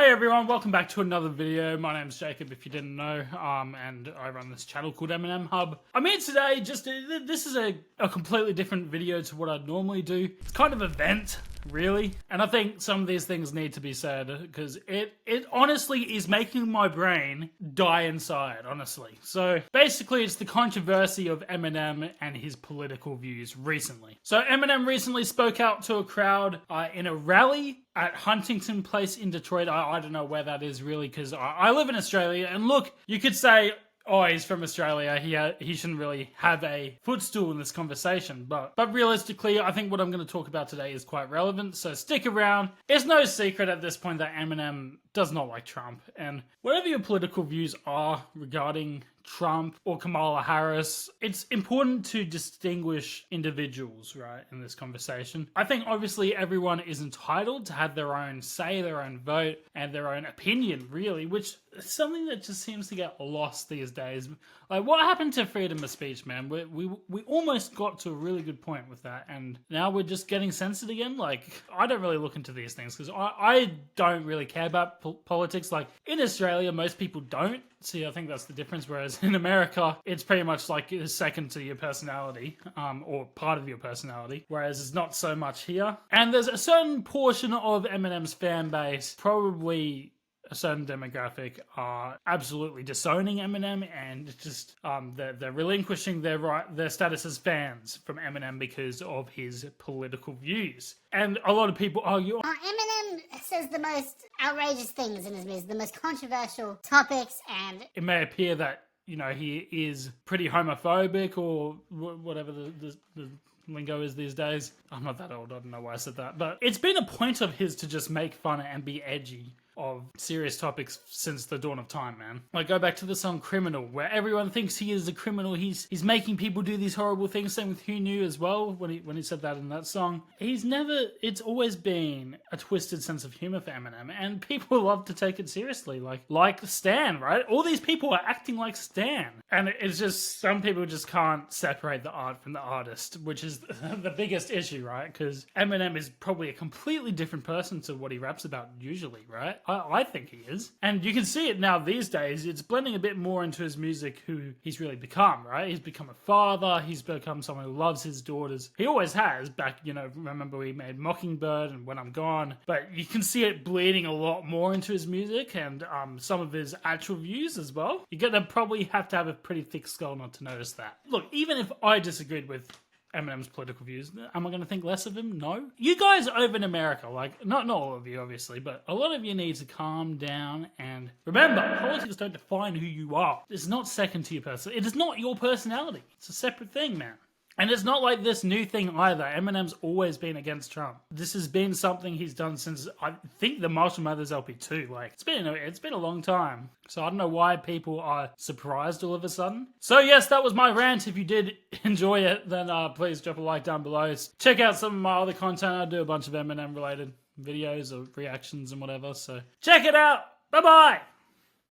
Hey everyone, welcome back to another video. My name's Jacob, if you didn't know, and I run this channel called Eminem Hub. I'm here today this is a completely different video to what I'd normally do. It's kind of an event, really, and I think some of these things need to be said, because it honestly is making my brain die inside, honestly. So, basically, it's the controversy of Eminem and his political views recently. So, Eminem recently spoke out to a crowd in a rally at Huntington Place in Detroit. I don't know where that is really, because I live in Australia, and look, you could say, oh, he's from Australia, he shouldn't really have a footstool in this conversation, but realistically, I think what I'm going to talk about today is quite relevant, so stick around. It's no secret at this point that Eminem does not like Trump, and whatever your political views are regarding Trump or Kamala Harris, it's important to distinguish individuals, right, in this conversation. I think obviously everyone is entitled to have their own say, their own vote, and their own opinion, really, which is something that just seems to get lost these days. Like, what happened to freedom of speech, man? We almost got to a really good point with that, and now we're just getting censored again? Like, I don't really look into these things, because I don't really care about politics. Like, in Australia, most people don't. See, I think that's the difference, whereas in America, it's pretty much like second to your personality, or part of your personality, whereas it's not so much here. And there's a certain portion of Eminem's fan base, probably a certain demographic, are absolutely disowning Eminem, and just they're relinquishing their status as fans from Eminem because of his political views. And a lot of people argue, Eminem says the most outrageous things in his music, the most controversial topics, and it may appear that, you know, he is pretty homophobic, or whatever the lingo is these days. I'm not that old, I don't know why I said that, but it's been a point of his to just make fun and be edgy of serious topics since the dawn of time, man. Like, go back to the song Criminal, where everyone thinks he is a criminal, he's making people do these horrible things. Same with Who Knew as well, when he said that in that song. It's always been a twisted sense of humor for Eminem, and people love to take it seriously, like Stan, right? All these people are acting like Stan, and it's just, some people just can't separate the art from the artist, which is the biggest issue, right? Because Eminem is probably a completely different person to what he raps about usually, right? I think he is. And you can see it now these days. It's blending a bit more into his music, who he's really become, right? He's become a father. He's become someone who loves his daughters. He always has. Back, you know, remember he made Mockingbird and When I'm Gone. But you can see it bleeding a lot more into his music, and some of his actual views as well. You're going to probably have to have a pretty thick skull not to notice that. Look, even if I disagreed with Eminem's political views, am I going to think less of him? No. You guys over in America, like, not all of you obviously, but a lot of you need to calm down and remember, politics don't define who you are. It's not second to your person. It is not your personality. It's a separate thing, man. And it's not like this new thing either. Eminem's always been against Trump. This has been something he's done since, I think, the Marshall Mathers LP 2. Like, it's been a long time. So I don't know why people are surprised all of a sudden. So yes, that was my rant. If you did enjoy it, then please drop a like down below. Check out some of my other content. I do a bunch of Eminem related videos or reactions and whatever. So check it out. Bye-bye.